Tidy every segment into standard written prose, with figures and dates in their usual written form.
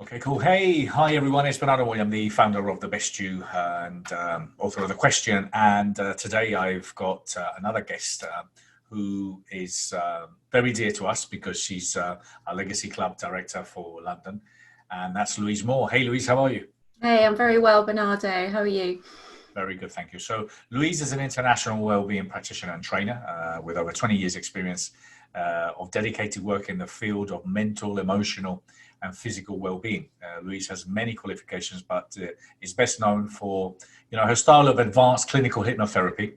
Okay, cool. Hey, hi everyone. It's Bernardo Moya. I'm the founder of The Best You and author of The Question. And today I've got another guest who is very dear to us because she's our Legacy Club Director for London. And that's Louise Moore. Hey, Louise, how are you? Hey, I'm very well, Bernardo. How are you? Very good, thank you. So Louise is an international wellbeing practitioner and trainer with over 20 years experience of dedicated work in the field of mental, emotional and physical well-being. Louise has many qualifications, but is best known for her style of advanced clinical hypnotherapy.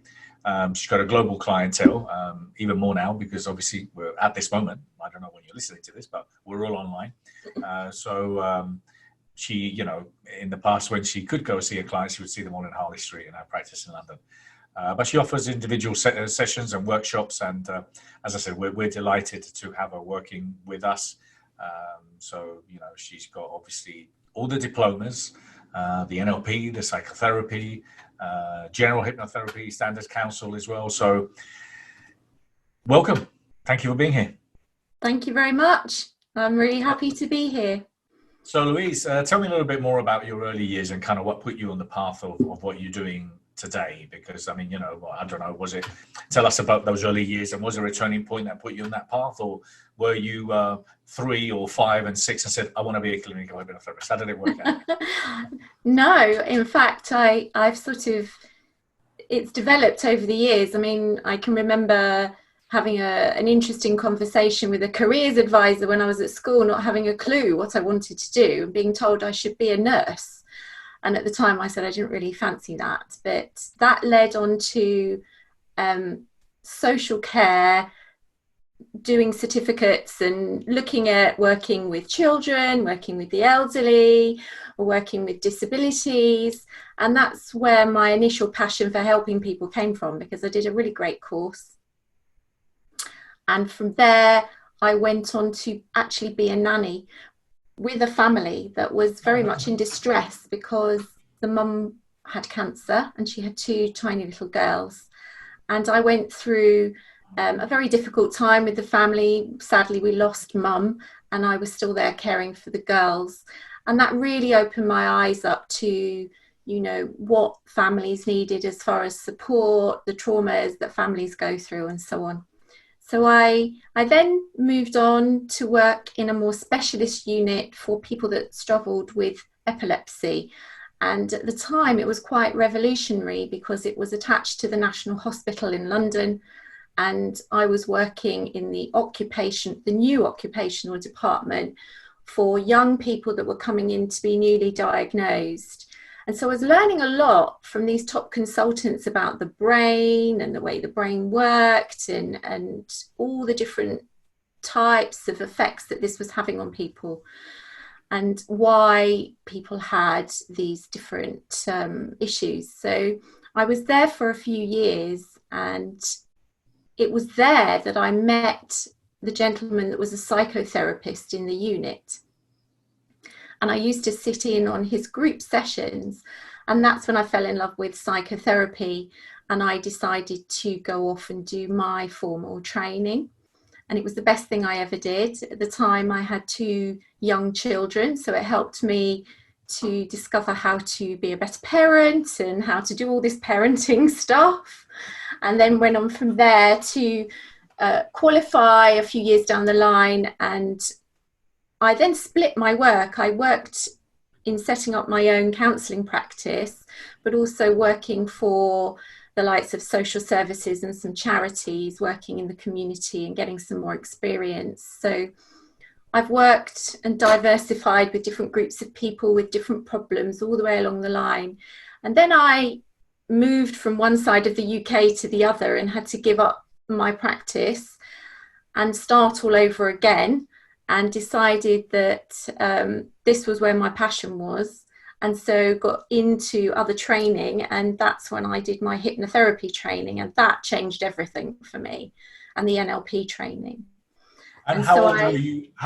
She's got a global clientele, even more now because obviously we're at this moment. I don't know when you're listening to this, but we're all online. She, in the past when she could go see a client, she would see them all in Harley Street in her practice in London. But she offers individual sessions and workshops. And as I said, we're delighted to have her working with us. She's got obviously all the diplomas, the NLP, the psychotherapy, general hypnotherapy, standards council as well. So welcome. Thank you for being here. Thank you very much. I'm really happy to be here. So Louise, tell me a little bit more about your early years and kind of what put you on the path of what you're doing today. Because, I mean, I don't know, tell us about those early years, and was there a turning point that put you on that path, or were you 3 or 5 and 6 and said, I want to be a clinical hypnotherapist? How did it work out? No, in fact, it's developed over the years. I mean, I can remember having an interesting conversation with a careers advisor when I was at school, not having a clue what I wanted to do and being told I should be a nurse. And at the time I said I didn't really fancy that, but that led on to social care, doing certificates and looking at working with children, working with the elderly, or working with disabilities. And that's where my initial passion for helping people came from, because I did a really great course. And from there, I went on to actually be a nanny with a family that was very much in distress because the mum had cancer and she had 2 tiny little girls. And I went through a very difficult time with the family. Sadly, we lost mum and I was still there caring for the girls. And that really opened my eyes up to, what families needed as far as support, the traumas that families go through and so on. So I then moved on to work in a more specialist unit for people that struggled with epilepsy. And at the time, it was quite revolutionary because it was attached to the National Hospital in London. And I was working in the new occupational department for young people that were coming in to be newly diagnosed. And so I was learning a lot from these top consultants about the brain and the way the brain worked and all the different types of effects that this was having on people and why people had these different issues. So I was there for a few years, and it was there that I met the gentleman that was a psychotherapist in the unit. And I used to sit in on his group sessions. And that's when I fell in love with psychotherapy. And I decided to go off and do my formal training. And it was the best thing I ever did. At the time, I had 2 young children. So it helped me to discover how to be a better parent and how to do all this parenting stuff. And then went on from there to qualify a few years down the line. And I then split my work. I worked in setting up my own counselling practice, but also working for the likes of social services and some charities, working in the community and getting some more experience. So I've worked and diversified with different groups of people with different problems all the way along the line. And then I moved from one side of the UK to the other and had to give up my practice and start all over again. And decided that this was where my passion was. And so got into other training, and that's when I did my hypnotherapy training, and that changed everything for me, and the NLP training. And how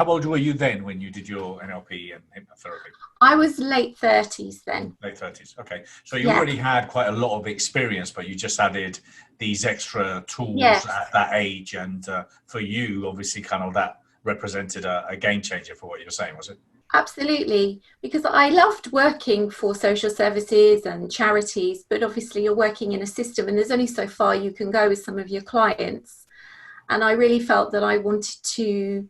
old were you then when you did your NLP and hypnotherapy? I was late 30s then. Late 30s, okay. So you already had quite a lot of experience, but you just added these extra tools at that age. And for you, obviously, kind of that represented a game changer for what you were saying, was it? Absolutely, because I loved working for social services and charities, but obviously you're working in a system and there's only so far you can go with some of your clients. And I really felt that I wanted to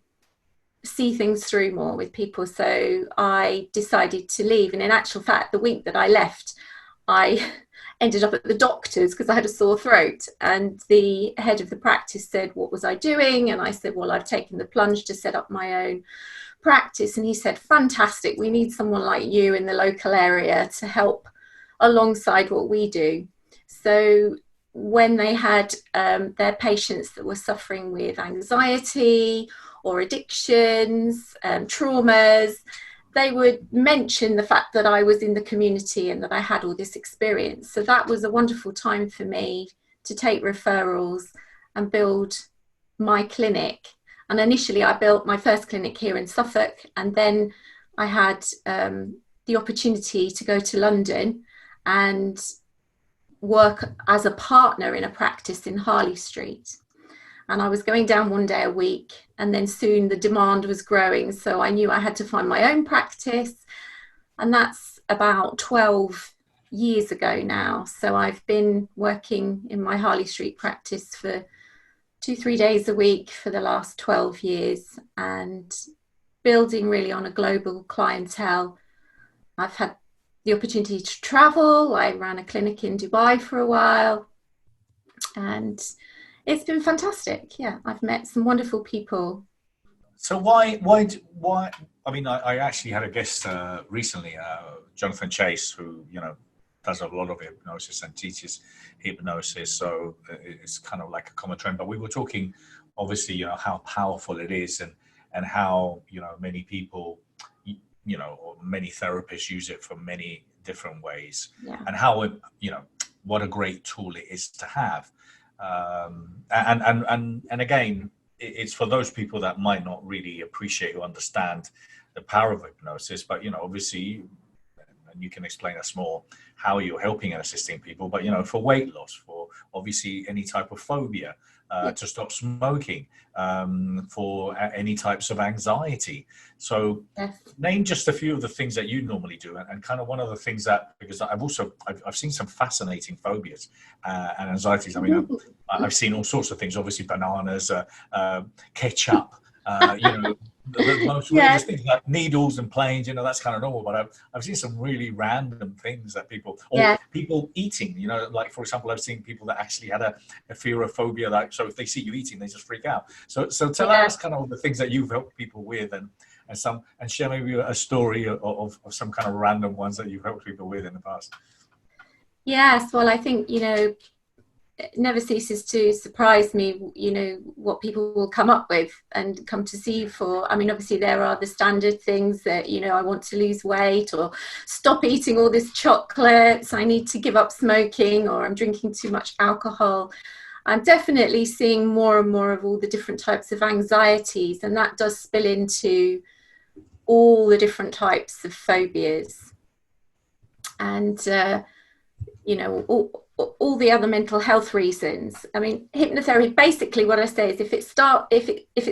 see things through more with people. So I decided to leave. And in actual fact, the week that I left, I ended up at the doctor's because I had a sore throat. And the head of the practice said, what was I doing? And I said, well, I've taken the plunge to set up my own practice. And he said, fantastic, we need someone like you in the local area to help alongside what we do. So when they had their patients that were suffering with anxiety or addictions, traumas, they would mention the fact that I was in the community and that I had all this experience. So that was a wonderful time for me to take referrals and build my clinic. And initially I built my first clinic here in Suffolk, and then I had the opportunity to go to London and work as a partner in a practice in Harley Street. And I was going down one day a week, and then soon the demand was growing. So I knew I had to find my own practice. And that's about 12 years ago now. So I've been working in my Harley Street practice for 2-3 days a week for the last 12 years and building really on a global clientele. I've had the opportunity to travel. I ran a clinic in Dubai for a while, and it's been fantastic. Yeah, I've met some wonderful people. So why? I mean, I actually had a guest recently, Jonathan Chase, who does a lot of hypnosis and teaches hypnosis. So it's kind of like a common trend. But we were talking, obviously, how powerful it is, and how many people, or many therapists use it for many different ways, and how what a great tool it is to have. And again, it's for those people that might not really appreciate or understand the power of hypnosis, but obviously, and you can explain us more how you're helping and assisting people, but for weight loss, for obviously any type of phobia, to stop smoking, for any types of anxiety. So name just a few of the things that you normally do, and kind of one of the things that, because I've seen some fascinating phobias and anxieties. I mean, I've seen all sorts of things, obviously bananas, ketchup, the most weirdest things like needles and planes, that's kind of normal, but I've seen some really random things that people eating, like, for example, I've seen people that actually had a fearophobia, like, so if they see you eating, they just freak out. So tell us kind of the things that you've helped people with, and share maybe a story of some kind of random ones that you've helped people with in the past. Yes, well, I think, it never ceases to surprise me, what people will come up with and come to see you for. I mean, obviously there are the standard things that, I want to lose weight, or stop eating all this chocolates, I need to give up smoking, or I'm drinking too much alcohol. I'm definitely seeing more and more of all the different types of anxieties, and that does spill into all the different types of phobias. And, all the other mental health reasons. I mean, hypnotherapy, basically what I say is if it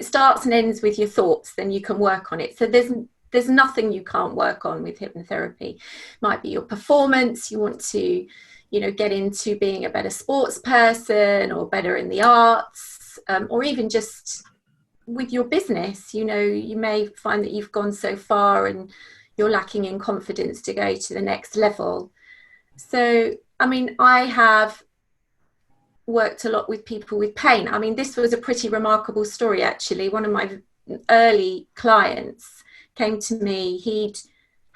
starts and ends with your thoughts, then you can work on it. So there's nothing you can't work on with hypnotherapy. It might be your performance, you want to, get into being a better sports person or better in the arts, or even just with your business. You may find that you've gone so far and you're lacking in confidence to go to the next level. So, I mean, I have worked a lot with people with pain. I mean, this was a pretty remarkable story, actually. One of my early clients came to me. He'd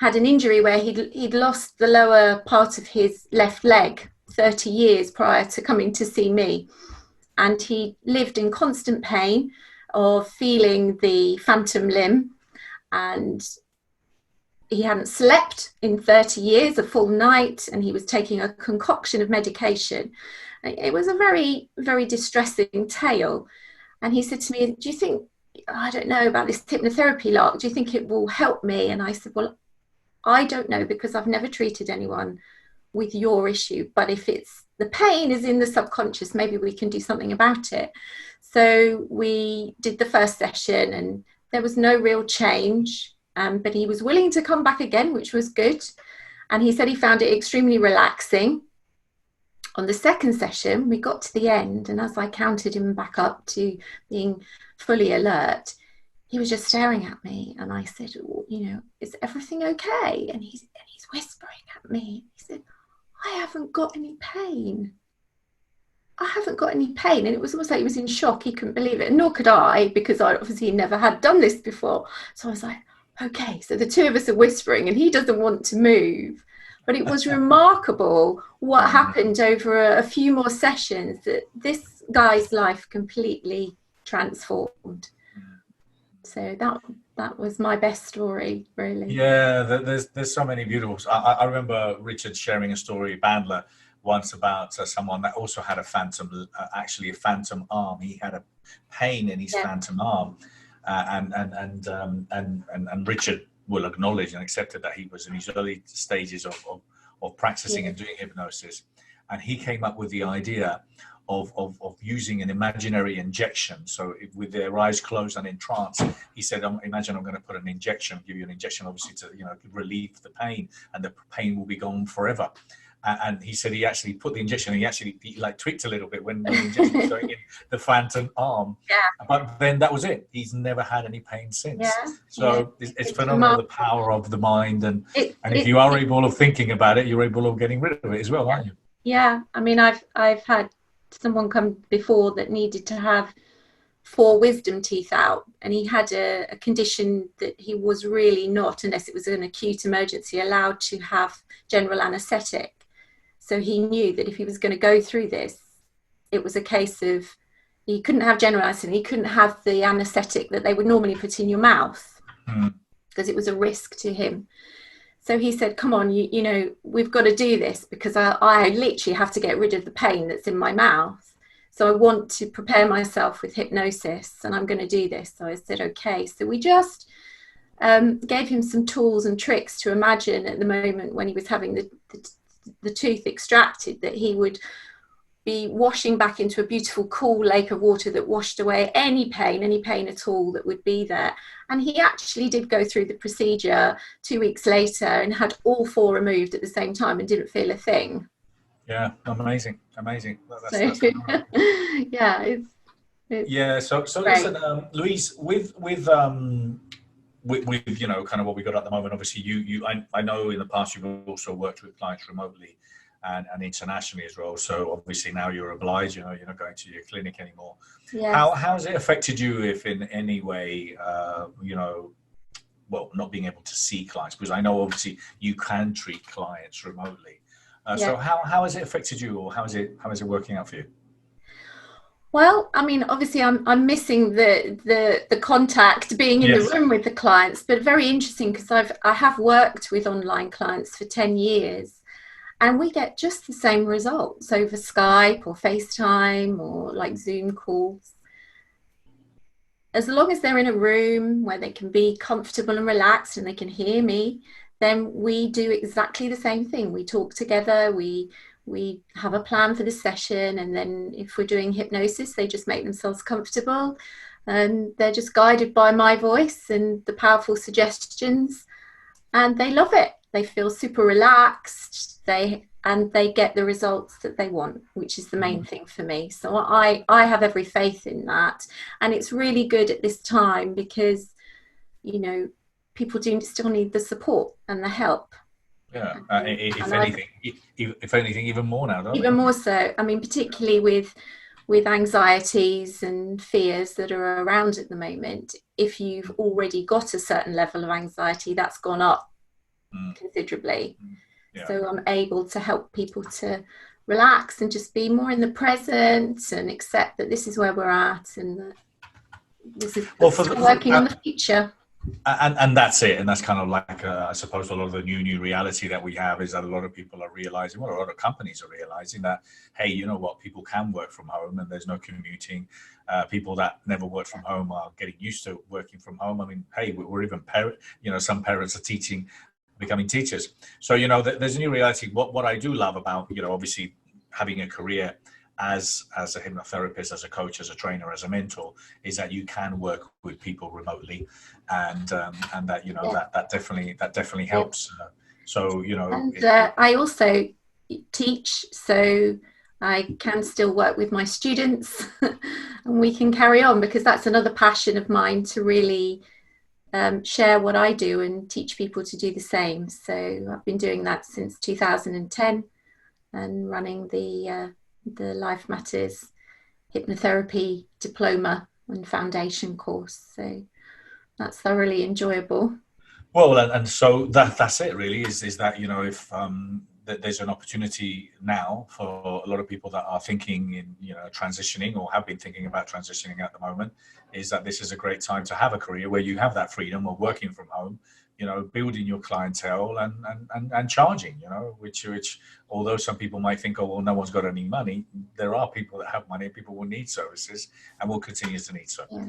had an injury where he'd lost the lower part of his left leg 30 years prior to coming to see me. And he lived in constant pain of feeling the phantom limb, and he hadn't slept in 30 years, a full night, and he was taking a concoction of medication. It was a very, very distressing tale. And he said to me, do you think, I don't know about this hypnotherapy lark, do you think it will help me? And I said, well, I don't know, because I've never treated anyone with your issue, but if the pain is in the subconscious, maybe we can do something about it. So we did the first session, and there was no real change. But he was willing to come back again, which was good. And he said he found it extremely relaxing. On the second session, we got to the end, and as I counted him back up to being fully alert, he was just staring at me, and I said, well, you know, is everything okay? And he's whispering at me. He said, I haven't got any pain. I haven't got any pain. And it was almost like he was in shock. He couldn't believe it. And nor could I, because I obviously never had done this before. So I was like, okay. So the two of us are whispering, and he doesn't want to move. But it was remarkable what happened over a few more sessions, that this guy's life completely transformed. So that was my best story, really. Yeah, there's so many beautiful. I remember Richard sharing a story, Bandler, once about someone that also had a phantom arm. He had a pain in his phantom arm, and Richard will acknowledge and accepted that he was in his early stages of practicing and doing hypnosis, and he came up with the idea of using an imaginary injection. So with their eyes closed and in trance, he said, imagine I'm going to put an injection, give you an injection, obviously to, you know, relieve the pain, and the pain will be gone forever. And he said he actually put the injection, and he like tweaked a little bit when the injection was going in the phantom arm. Yeah. But then that was it. He's never had any pain since. Yeah. So it's phenomenal, the power of the mind. And if you are able of thinking about it, you're able of getting rid of it as well, aren't you? Yeah. I mean, I've had someone come before that needed to have 4 wisdom teeth out, and he had a condition that he was really not, unless it was an acute emergency, allowed to have general anaesthetic. So he knew that if he was going to go through this, it was a case of he couldn't have general anaesthetic, he couldn't have the anaesthetic that they would normally put in your mouth, because it was a risk to him. So he said, come on, you know, we've got to do this, because I literally have to get rid of the pain that's in my mouth. So I want to prepare myself with hypnosis, and I'm going to do this. So I said, okay. So we just gave him some tools and tricks to imagine at the moment when he was having the tooth extracted, that he would be washing back into a beautiful cool lake of water that washed away any pain at all that would be there. And he actually did go through the procedure 2 weeks later and had all 4 removed at the same time and didn't feel a thing. Yeah, amazing. That's yeah, it's yeah. So listen, Louise, with you know, kind of what we got at the moment, obviously I know in the past you've also worked with clients remotely and internationally as well. So obviously now you're obliged, you know, you're not going to your clinic anymore. Yes. How has it affected you, if in any way, you know, well, not being able to see clients? Because I know obviously you can treat clients remotely. So how has it affected you, or how is it working out for you? Well, I mean, obviously I'm missing the contact, being in the room with the clients, but very interesting, because I have worked with online clients for 10 years, and we get just the same results over Skype or FaceTime or like Zoom calls. As long as they're in a room where they can be comfortable and relaxed and they can hear me, then we do exactly the same thing. We talk together, we have a plan for the session, and then if we're doing hypnosis, they just make themselves comfortable, and they're just guided by my voice and the powerful suggestions, and they love it. They feel super relaxed, and they get the results that they want, which is the main thing for me. So I have every faith in that, and it's really good at this time, because, you know, people do still need the support and the help. Yeah, if anything, even more now, don't even more so. I mean, particularly with anxieties and fears that are around at the moment. If you've already got a certain level of anxiety, that's gone up considerably. Yeah. So I'm able to help people to relax and just be more in the present and accept that this is where we're at, and that this is working on the future. And that's it, and that's kind of like I suppose a lot of the new reality that we have is that a lot of people are realizing, well, a lot of companies are realizing that, hey, you know what, people can work from home and there's no commuting. People that never worked from home are getting used to working from home. I mean, hey, we're even some parents are becoming teachers. So, you know, there's a new reality. What I do love about, you know, obviously having a career as a hypnotherapist, as a coach, as a trainer, as a mentor, is that you can work with people remotely, and that, you know, that definitely helps. So, you know, and I also teach, so I can still work with my students and we can carry on, because that's another passion of mine, to really share what I do and teach people to do the same. So I've been doing that since 2010 and running the LifeMatters Hypnotherapy Diploma and Foundation course. So that's thoroughly enjoyable. Well, and so that's it really, is that, you know, if that there's an opportunity now for a lot of people that are thinking in, you know, transitioning, or have been thinking about transitioning at the moment, is that this is a great time to have a career where you have that freedom of working from home, you know, building your clientele and charging, you know, which although some people might think, oh, well, no one's got any money, there are people that have money, people will need services and will continue to need so. Yeah.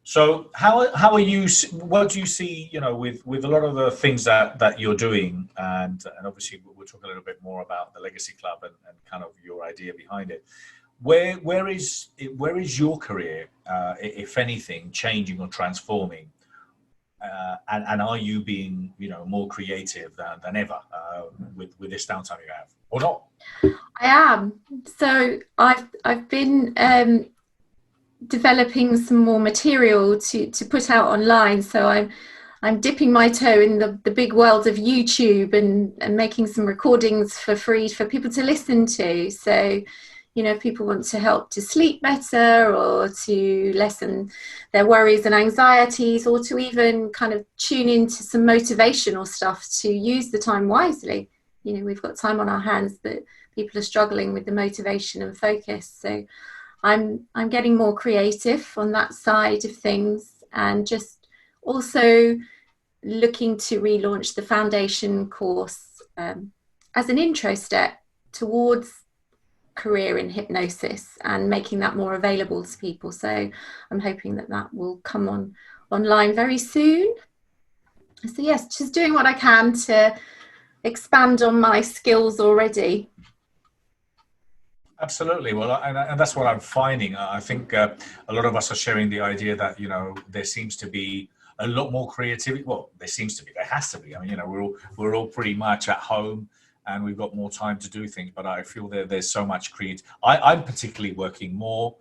So how are you, what do you see, you know, with a lot of the things that you're doing, and obviously we'll talk a little bit more about the Legacy Club and kind of your idea behind it. Where is your career, if anything, changing or transforming? And are you being, you know, more creative than ever with this downtime you have, or not? I am. So I've been developing some more material to put out online. So I'm dipping my toe in the big world of YouTube and making some recordings for free for people to listen to. So, you know, if people want to help to sleep better, or to lessen their worries and anxieties, or to even kind of tune into some motivational stuff to use the time wisely. You know, we've got time on our hands, but people are struggling with the motivation and focus. So I'm getting more creative on that side of things, and just also looking to relaunch the foundation course as an intro step towards career in hypnosis, and making that more available to people. So I'm hoping that will come online very soon. So yes, just doing what I can to expand on my skills already. Absolutely. Well, and that's what I'm finding. I think a lot of us are sharing the idea that, you know, there seems to be a lot more creativity. Well, there has to be. I mean, you know, we're all pretty much at home, and we've got more time to do things. But I feel there's so much I'm particularly working more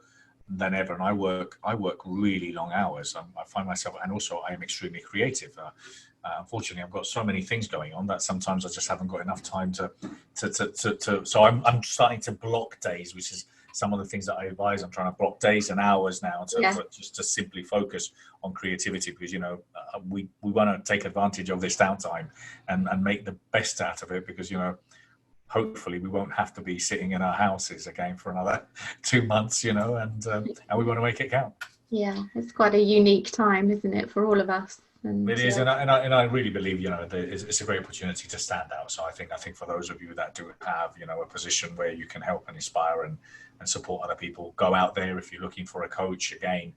than ever, and I work really long hours. I find myself, and also I am extremely creative. Unfortunately, I've got so many things going on that sometimes I just haven't got enough time to. So I'm starting to block days, which is some of the things that I advise. I'm trying to block days and hours now just to simply focus on creativity, because, you know, we want to take advantage of this downtime and make the best out of it, because, you know, hopefully we won't have to be sitting in our houses again for another 2 months, you know, and we want to make it count. Yeah, it's quite a unique time, isn't it, for all of us? And it is, and I really believe, you know, it's a great opportunity to stand out. So I think for those of you that do have, you know, a position where you can help and inspire and support other people, go out there. If you're looking for a coach, again,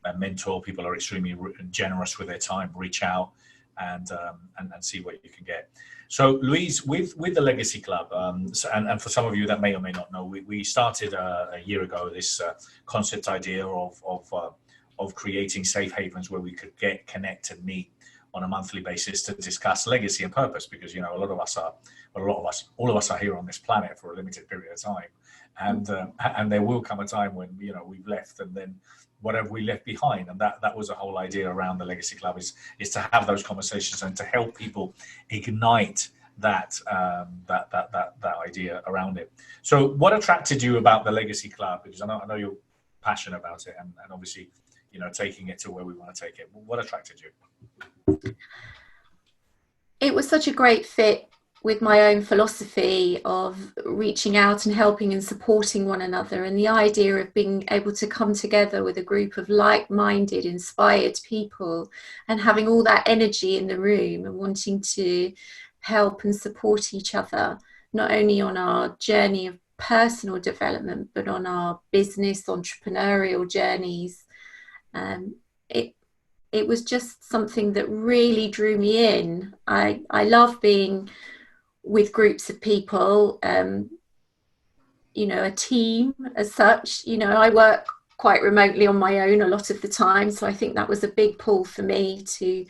a mentor, people are extremely generous with their time. Reach out and see what you can get. So Louise, with the Legacy Club, and for some of you that may or may not know, we started a year ago this concept idea of creating safe havens where we could connect and meet on a monthly basis to discuss legacy and purpose, because, you know, all of us are here on this planet for a limited period of time, and there will come a time when, you know, we've left, and then whatever we left behind, and that was the whole idea around the Legacy Club, is to have those conversations and to help people ignite that idea around it. So what attracted you about the Legacy Club? Because I know you're passionate about it, and obviously, you know, taking it to where we want to take it. What attracted you? It was such a great fit with my own philosophy of reaching out and helping and supporting one another, and the idea of being able to come together with a group of like-minded, inspired people, and having all that energy in the room and wanting to help and support each other, not only on our journey of personal development, but on our business, entrepreneurial journeys. It was just something that really drew me in. I love being with groups of people. you know, a team as such. You know, I work quite remotely on my own a lot of the time, so I think that was a big pull for me to,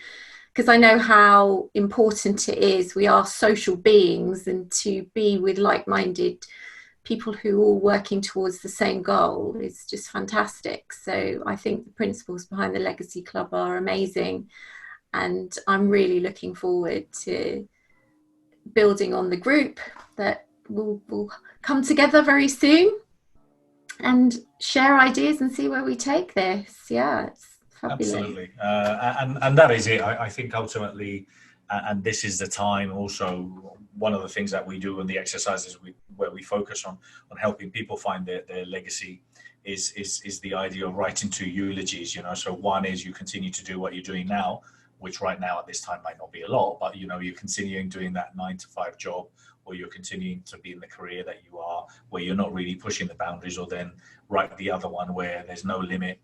because I know how important it is. We are social beings, and to be with like-minded people who are all working towards the same goal is just fantastic. So I think the principles behind the Legacy Club are amazing, and I'm really looking forward to building on the group that will come together very soon and share ideas and see where we take this. Yeah, it's fabulous. Absolutely. And that is it. I think ultimately, and this is the time also, one of the things that we do in the exercises where we focus on helping people find their legacy is the idea of writing 2 eulogies, you know. So one is you continue to do what you're doing now, which right now at this time might not be a lot, but you know, you're continuing doing that 9-to-5 job, or you're continuing to be in the career that you are, where you're not really pushing the boundaries, or then write the other one where there's no limit,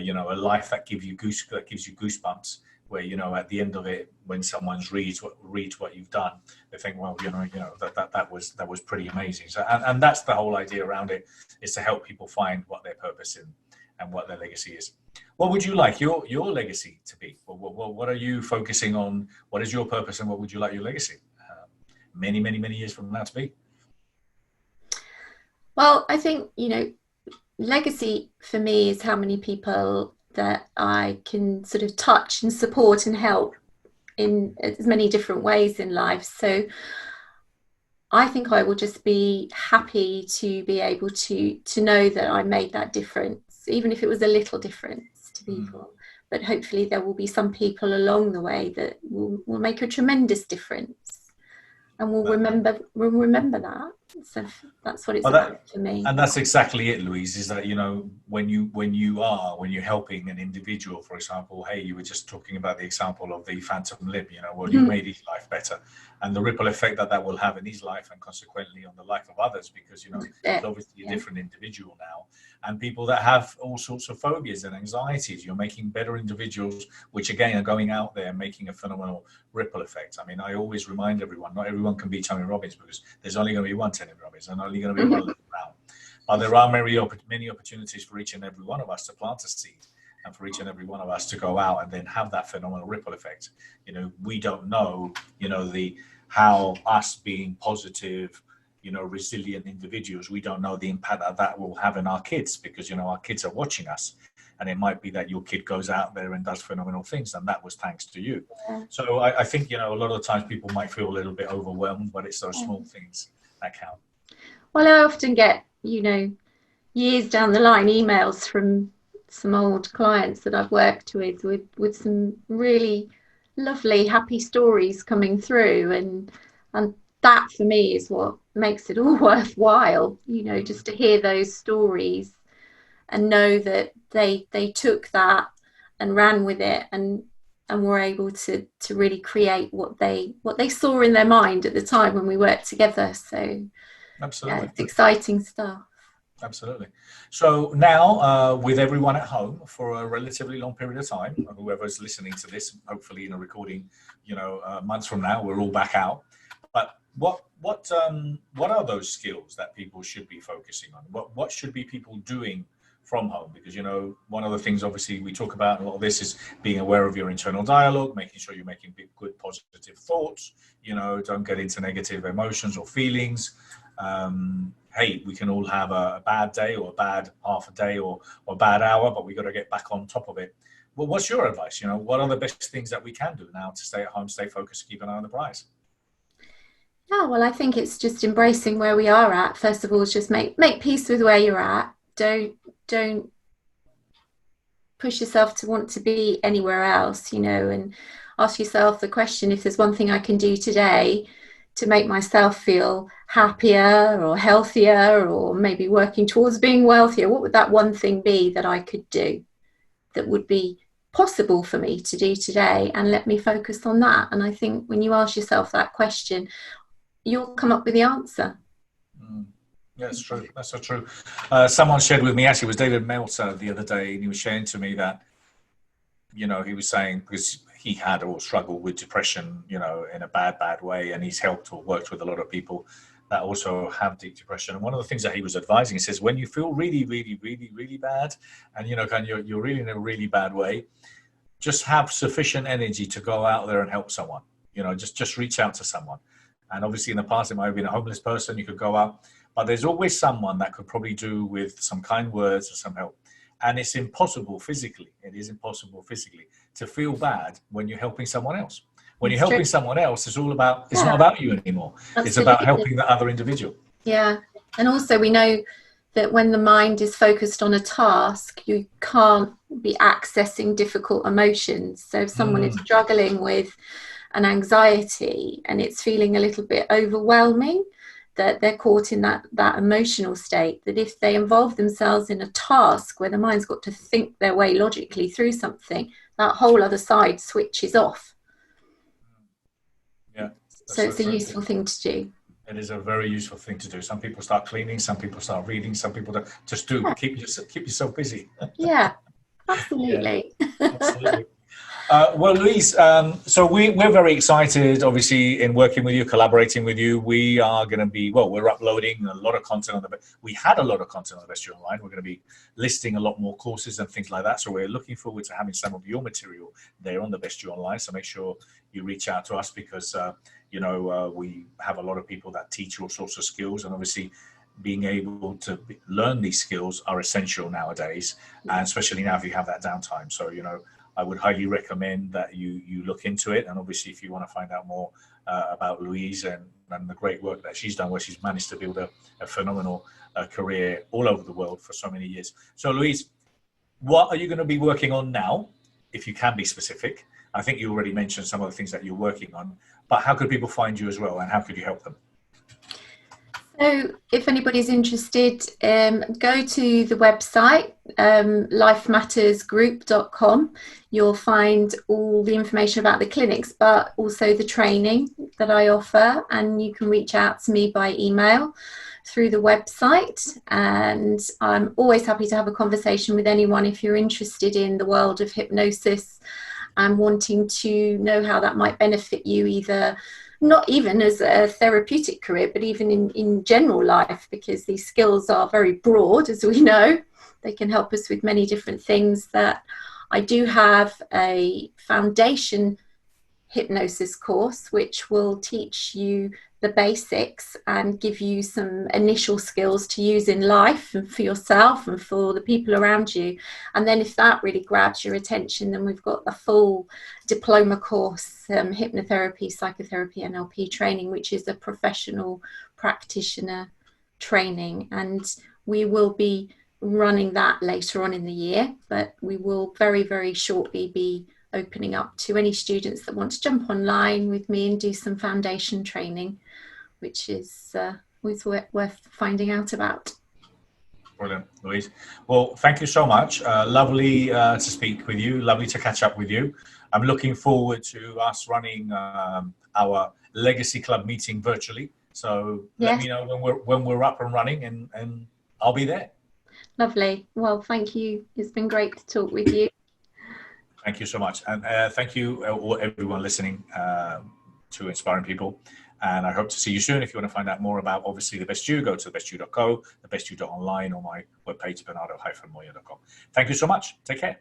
you know, a life that gives you goosebumps, where, you know, at the end of it, when someone reads what you've done, they think, well, you know that was pretty amazing. So and that's the whole idea around it, is to help people find what their purpose is and what their legacy is. What would you like your legacy to be? What are you focusing on? What is your purpose, and what would you like your legacy many years from now to be? Well, I think, you know, legacy for me is how many people that I can sort of touch and support and help in as many different ways in life. So I think I will just be happy to be able to know that I made that difference, even if it was a little difference to people. But hopefully there will be some people along the way that will make a tremendous difference, and we'll remember that. So that's what it's about for me. And that's exactly it, Louise, is that, you know, when you're helping an individual, for example, hey, you were just talking about the example of the phantom limb, you know, well, you made his life better, and the ripple effect that will have in his life, and consequently on the life of others, because, you know, he's obviously a different individual now. And people that have all sorts of phobias and anxieties, you're making better individuals, which again are going out there and making a phenomenal ripple effect. I mean, I always remind everyone, not everyone can be Tony Robbins, because there's only going to be one Tony Robbins and only going to be one living around. But there are many opportunities for each and every one of us to plant a seed, and for each and every one of us to go out and then have that phenomenal ripple effect. You know, we don't know, you know, how us being positive, you know, resilient individuals, we don't know the impact that will have in our kids, because, you know, our kids are watching us, and it might be that your kid goes out there and does phenomenal things, and that was thanks to you. So I think, you know, a lot of times people might feel a little bit overwhelmed, but it's those small things that count. Well, I often get, you know, years down the line emails from some old clients that I've worked with some really lovely, happy stories coming through, and that for me is what makes it all worthwhile, you know, just to hear those stories and know that they took that and ran with it and were able to really create what they saw in their mind at the time when we worked together. So absolutely, yeah, it's exciting stuff. Absolutely. So now, with everyone at home for a relatively long period of time, whoever's listening to this, hopefully in a recording, you know, months from now, we're all back out. But what are those skills that people should be focusing on? What should be people doing from home? Because, you know, one of the things obviously we talk about a lot of this is being aware of your internal dialogue, making sure you're making good positive thoughts, you know, don't get into negative emotions or feelings. Hey, we can all have a bad day, or a bad half a day, or a bad hour, but we got to get back on top of it. Well, what's your advice? You know, what are the best things that we can do now to stay at home, stay focused, keep an eye on the prize? Yeah, well, I think it's just embracing where we are at. First of all, is just make peace with where you're at. Don't push yourself to want to be anywhere else, you know, and ask yourself the question, if there's one thing I can do today to make myself feel happier or healthier, or maybe working towards being wealthier, what would that one thing be that I could do that would be possible for me to do today, and let me focus on that. And I think when you ask yourself that question, you'll come up with the answer. Yeah, that's true. That's so true. Someone shared with me, actually, it was David Meltzer the other day, and he was sharing to me that, you know, he was saying, because he had or struggled with depression, you know, in a bad way, and he's helped or worked with a lot of people that also have deep depression. And one of the things that he was advising, he says, when you feel really, really, really, really bad, and you're really in a really bad way, just have sufficient energy to go out there and help someone. Just reach out to someone. And obviously in the past, it might have been a homeless person, you could go out, but there's always someone that could probably do with some kind words or some help. And it's impossible physically. It is impossible physically to feel bad when you're helping someone else. When you're helping someone else, it's not about you anymore. Absolutely. It's about helping the other individual. Yeah. And also we know that when the mind is focused on a task, you can't be accessing difficult emotions. So if someone is struggling with an anxiety and it's feeling a little bit overwhelming, that they're caught in that emotional state, that if they involve themselves in a task where the mind's got to think their way logically through something, that whole other side switches off. Yeah. So it's a useful thing to do. It is a very useful thing to do. Some people start cleaning, some people start reading, some people don't. Just keep yourself busy. Yeah, absolutely. Yeah, absolutely. Well, Louise, so we're very excited, obviously, in working with you, collaborating with you. We are going to be, we're uploading a lot of content we had a lot of content on the Best You Online. We're going to be listing a lot more courses and things like that. So we're looking forward to having some of your material there on the Best You Online. So make sure you reach out to us because, we have a lot of people that teach all sorts of skills, and obviously being able to learn these skills are essential nowadays, and especially now if you have that downtime. So, I would highly recommend that you look into it. And obviously, if you want to find out more about Louise and the great work that she's done, where she's managed to build a phenomenal career all over the world for so many years. So, Louise, what are you going to be working on now, if you can be specific? I think you already mentioned some of the things that you're working on, but how could people find you as well, and how could you help them? So if anybody's interested, go to the website, lifemattersgroup.com. You'll find all the information about the clinics, but also the training that I offer. And you can reach out to me by email through the website. And I'm always happy to have a conversation with anyone if you're interested in the world of hypnosis and wanting to know how that might benefit you, either not even as a therapeutic career, but even in general life, because these skills are very broad, as we know. They can help us with many different things. That I do have a foundation hypnosis course, which will teach you the basics and give you some initial skills to use in life and for yourself and for the people around you. And then if that really grabs your attention, then we've got the full diploma course, Hypnotherapy, Psychotherapy, NLP training, which is a professional practitioner training. And we will be running that later on in the year, but we will very, very shortly be opening up to any students that want to jump online with me and do some foundation training, which is worth finding out about. Brilliant, Louise. Well, thank you so much. Lovely to speak with you. Lovely to catch up with you. I'm looking forward to us running our Legacy Club meeting virtually. So let me know when we're up and running, and I'll be there. Lovely. Well, thank you. It's been great to talk with you. Thank you so much. And thank you, everyone listening to Inspiring People. And I hope to see you soon. If you want to find out more about, obviously, The Best You, go to thebestyou.co, thebestyou.online, or my webpage, bernardo-moya.com. Thank you so much. Take care.